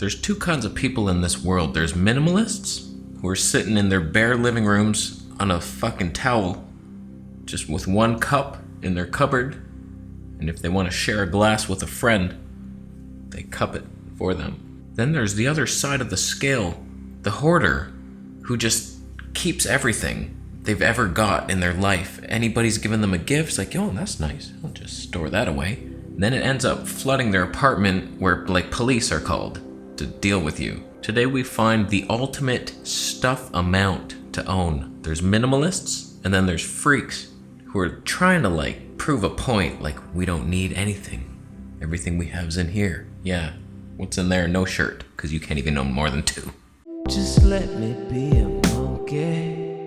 There's two kinds of people in this world. There's minimalists who are sitting in their bare living rooms on a fucking towel, just with one cup in their cupboard, and if they want to share a glass with a friend, they cup it for them. Then there's the other side of the scale, the hoarder, who just keeps everything they've ever got in their life. Anybody's given them a gift, it's like, oh, that's nice, I'll just store that away. And then it ends up flooding their apartment where, like, police are called to deal with you. Today we find the ultimate stuff amount to own. There's minimalists, and then there's freaks who are trying to, like, prove a point, like, we don't need anything. Everything we have's in here. Yeah, what's in there? No shirt, because you can't even own more than two. Just let me be a monkey.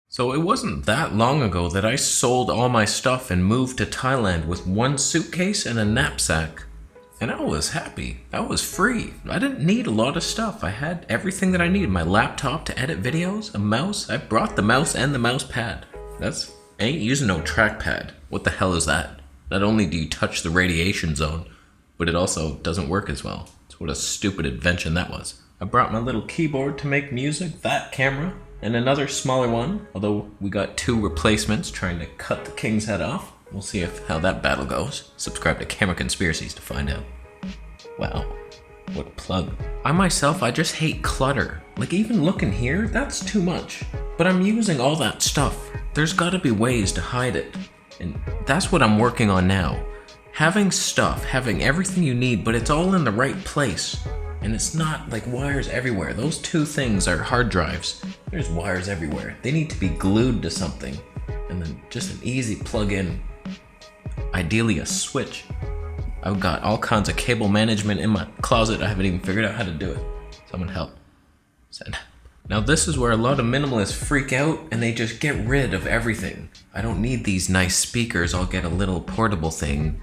So it wasn't that long ago that I sold all my stuff and moved to Thailand with one suitcase and a knapsack. And I was happy. I was free. I didn't need a lot of stuff. I had everything that I needed. My laptop to edit videos, a mouse. I brought the mouse and the mouse pad. I ain't using no trackpad. What the hell is that? Not only do you touch the radiation zone, but it also doesn't work as well. So what a stupid invention that was. I brought my little keyboard to make music, that camera, and another smaller one, although we got two replacements trying to cut the king's head off. We'll see how that battle goes. Subscribe to Camera Conspiracies to find out. Wow, what a plug. I just hate clutter. Like, even looking here, that's too much. But I'm using all that stuff. There's gotta be ways to hide it. And that's what I'm working on now. Having stuff, having everything you need, but it's all in the right place. And it's not like wires everywhere. Those two things are hard drives. There's wires everywhere. They need to be glued to something. And then just an easy plug-in. Ideally a switch. I've got all kinds of cable management in my closet. I haven't even figured out how to do it. Someone help. Send. Now this is where a lot of minimalists freak out and they just get rid of everything. I don't need these nice speakers. I'll get a little portable thing.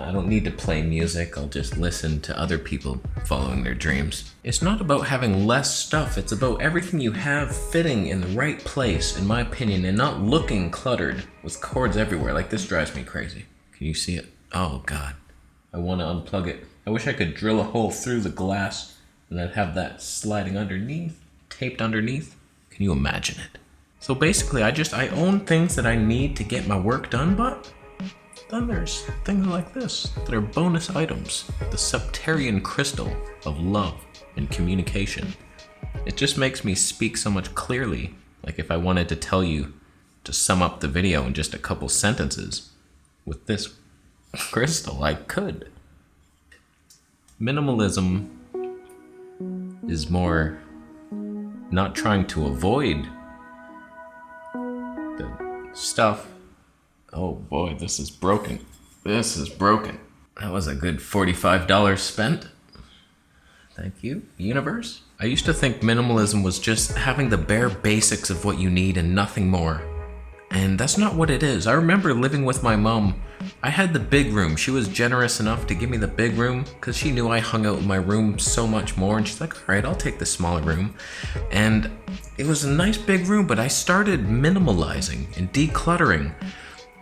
I don't need to play music, I'll just listen to other people following their dreams. It's not about having less stuff, it's about everything you have fitting in the right place, in my opinion, and not looking cluttered with cords everywhere. Like, this drives me crazy. Can you see it? Oh God, I want to unplug it. I wish I could drill a hole through the glass and then have that sliding underneath, taped underneath. Can you imagine it? So basically, I own things that I need to get my work done, but then there's things like this that are bonus items. The Septarian crystal of love and communication. It just makes me speak so much clearly. Like, if I wanted to tell you to sum up the video in just a couple sentences, with this crystal, I could. Minimalism is more not trying to avoid the stuff. Oh boy, this is broken. This is broken. That was a good $45 spent. Thank you, universe. I used to think minimalism was just having the bare basics of what you need and nothing more. And that's not what it is. I remember living with my mom. I had the big room. She was generous enough to give me the big room because she knew I hung out in my room so much more. And she's like, all right, I'll take the smaller room. And it was a nice big room, but I started minimalizing and decluttering.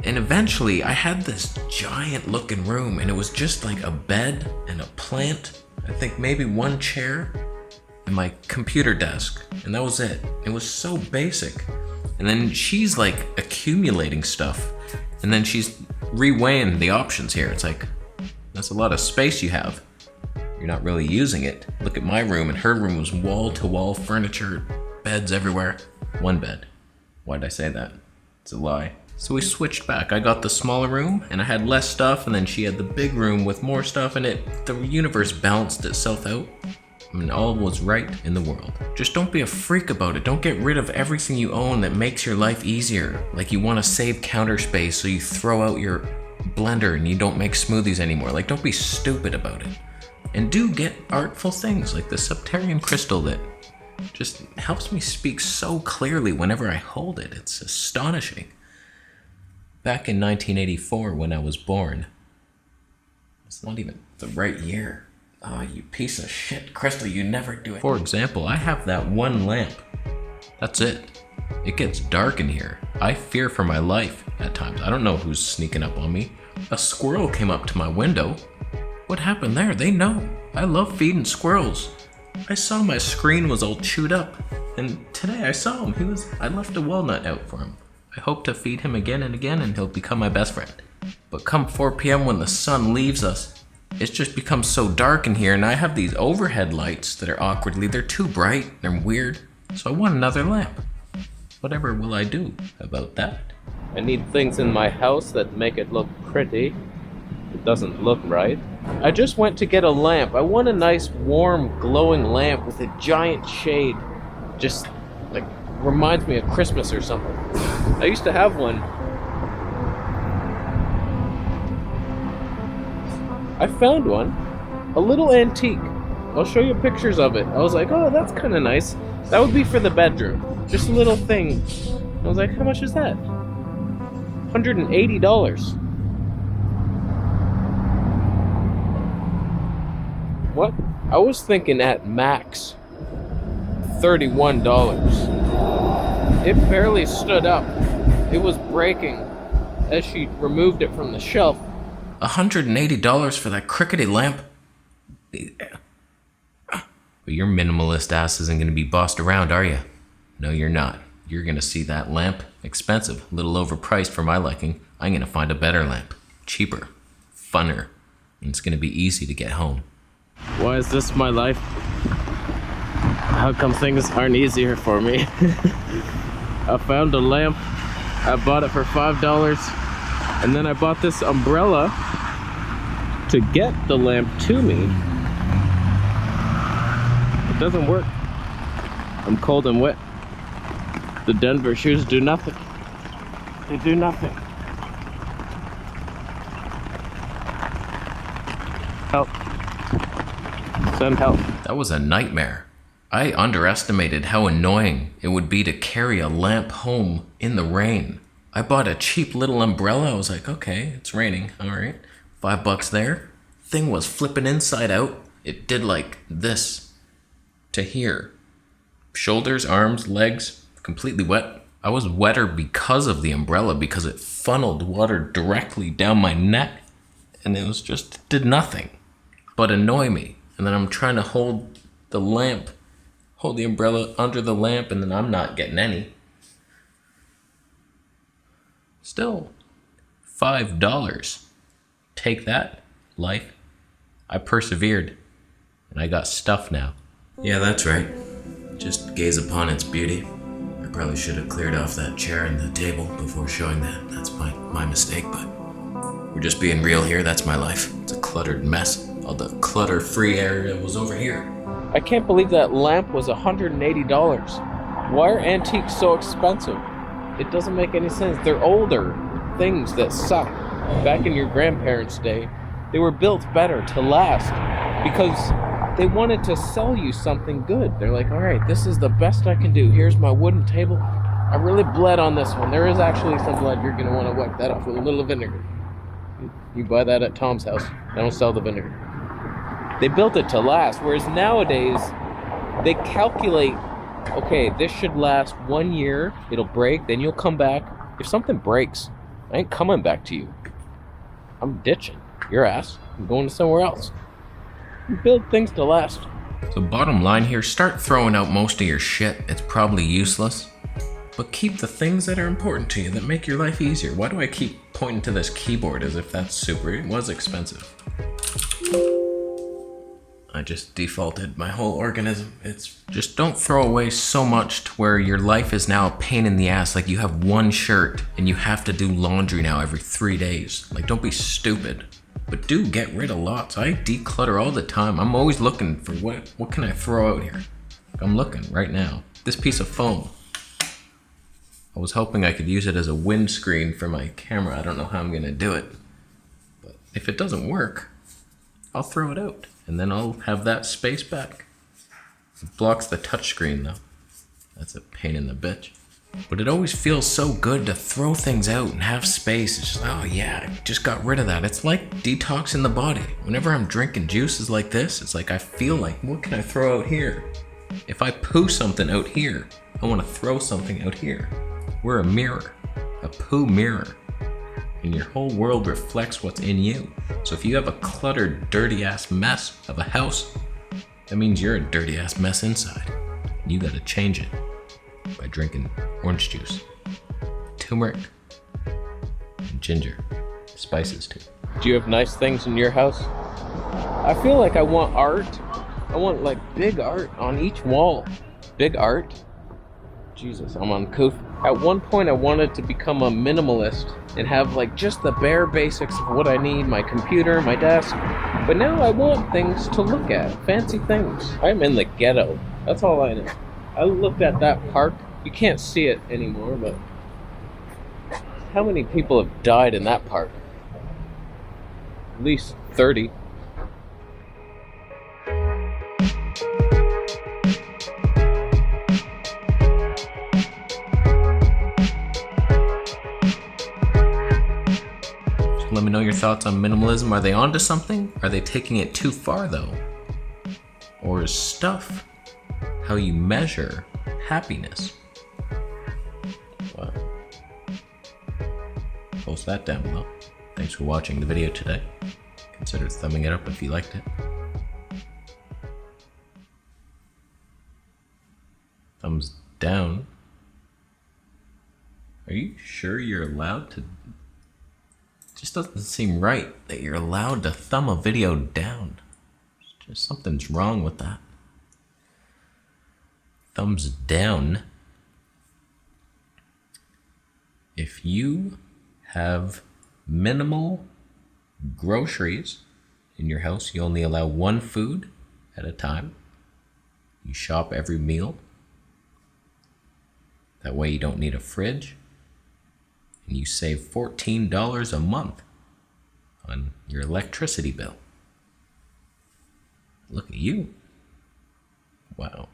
And eventually I had this giant looking room and it was just like a bed and a plant. I think maybe one chair and my computer desk. And that was it. It was so basic. And then she's like accumulating stuff. And then she's reweighing the options here. It's like, that's a lot of space you have. You're not really using it. Look at my room, and her room was wall to wall furniture, beds everywhere. One bed. Why'd I say that? It's a lie. So we switched back. I got the smaller room and I had less stuff, and then she had the big room with more stuff in it. The universe balanced itself out. I mean, all was right in the world. Just don't be a freak about it. Don't get rid of everything you own that makes your life easier. Like, you want to save counter space, so you throw out your blender and you don't make smoothies anymore. Like, don't be stupid about it. And do get artful things like the Septarian crystal that just helps me speak so clearly whenever I hold it. It's astonishing. Back in 1984, when I was born, it's not even the right year. Oh, you piece of shit, Crystal, you never do it. For example, I have that one lamp. That's it. It gets dark in here. I fear for my life at times. I don't know who's sneaking up on me. A squirrel came up to my window. What happened there? They know. I love feeding squirrels. I saw my screen was all chewed up, and today I saw him. I left a walnut out for him. I hope to feed him again and again, and he'll become my best friend. But come 4 p.m. when the sun leaves us, it's just become so dark in here, and I have these overhead lights that are they're too bright, they're weird, so I want another lamp. Whatever will I do about that? I need things in my house that make it look pretty. It doesn't look right. I just went to get a lamp. I want a nice, warm, glowing lamp with a giant shade. Just, like, reminds me of Christmas or something. I used to have one. I found one. A little antique. I'll show you pictures of it. I was like, oh, that's kind of nice. That would be for the bedroom. Just a little thing. I was like, how much is that? $180. What? I was thinking at max $31. It barely stood up. It was breaking as she removed it from the shelf. $180 for that crickety lamp? But your minimalist ass isn't going to be bossed around, are you? No, you're not. You're going to see that lamp. Expensive. A little overpriced for my liking. I'm going to find a better lamp. Cheaper. Funner. And it's going to be easy to get home. Why is this my life? How come things aren't easier for me? I found a lamp. I bought it for $5. And then I bought this umbrella to get the lamp to me. It doesn't work. I'm cold and wet. The Denver shoes do nothing. They do nothing. Help. Send help. That was a nightmare. I underestimated how annoying it would be to carry a lamp home in the rain. I bought a cheap little umbrella. I was like, okay, it's raining. All right. $5 there. Thing was flipping inside out. It did like this to here. Shoulders, arms, legs, completely wet. I was wetter because of the umbrella, because it funneled water directly down my neck. And it was just, it did nothing but annoy me. And then I'm trying to hold the umbrella under the lamp, and then I'm not getting any. Still, $5. Take that, life. I persevered, and I got stuff now. Yeah, that's right. Just gaze upon its beauty. I probably should have cleared off that chair and the table before showing that. That's my mistake, but we're just being real here. That's my life. It's a cluttered mess. All the clutter-free area was over here. I can't believe that lamp was $180. Why are antiques so expensive? It doesn't make any sense. They're older things that suck. Back in your grandparents' day, they were built better to last because they wanted to sell you something good. They're like, all right, this is the best I can do. Here's my wooden table. I really bled on this one. There is actually some blood. You're going to want to wipe that off with a little vinegar. You buy that at Tom's house. They don't sell the vinegar. They built it to last, whereas nowadays, they calculate, okay, this should last 1 year, it'll break, then you'll come back. If something breaks, I ain't coming back to you. I'm ditching your ass. I'm going to somewhere else. You build things to last. So bottom line here, start throwing out most of your shit. It's probably useless. But keep the things that are important to you, that make your life easier. Why do I keep pointing to this keyboard as if that's super? It was expensive. I just defaulted my whole organism. It's just don't throw away so much to where your life is now a pain in the ass. Like you have one shirt and you have to do laundry now every 3 days. Like don't be stupid. But do get rid of lots. I declutter all the time. I'm always looking for what can I throw out here? I'm looking right now. This piece of foam. I was hoping I could use it as a windscreen for my camera. I don't know how I'm gonna do it. But if it doesn't work, I'll throw it out. And then I'll have that space back. It blocks the touchscreen though. That's a pain in the bitch. But it always feels so good to throw things out and have space. It's just, oh yeah, I just got rid of that. It's like detoxing the body. Whenever I'm drinking juices like this, it's like I feel like, what can I throw out here? If I poo something out here, I want to throw something out here. We're a mirror, a poo mirror. And your whole world reflects what's in you. So if you have a cluttered, dirty ass mess of a house, that means you're a dirty ass mess inside. And you gotta change it by drinking orange juice, turmeric, and ginger. Spices too. Do you have nice things in your house? I feel like I want art. I want like big art on each wall. Big art. Jesus, I'm uncouth. At one point I wanted to become a minimalist and have like just the bare basics of what I need, my computer, my desk. But now I want things to look at, fancy things. I'm in the ghetto. That's all I know. I looked at that park. You can't see it anymore, but how many people have died in that park? At least 30. Let me know your thoughts on minimalism. Are they onto something? Are they taking it too far though? Or is stuff how you measure happiness? Wow. Post that down below. Thanks for watching the video today. Consider thumbing it up if you liked it. Thumbs down. Are you sure you're allowed to? Just doesn't seem right that you're allowed to thumb a video down. Just something's wrong with that. Thumbs down. If you have minimal groceries in your house, you only allow one food at a time. You shop every meal. That way you don't need a fridge. And you save $14 a month on your electricity bill. Look at you. Wow.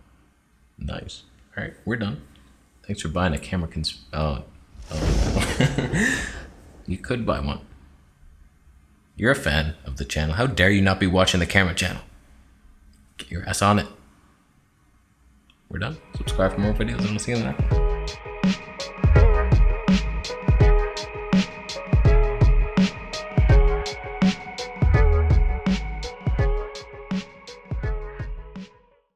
Nice. All right, we're done. Thanks for buying a camera You could buy one. You're a fan of the channel. How dare you not be watching the camera channel? Get your ass on it. We're done. Subscribe for more videos and we'll see you in the next one.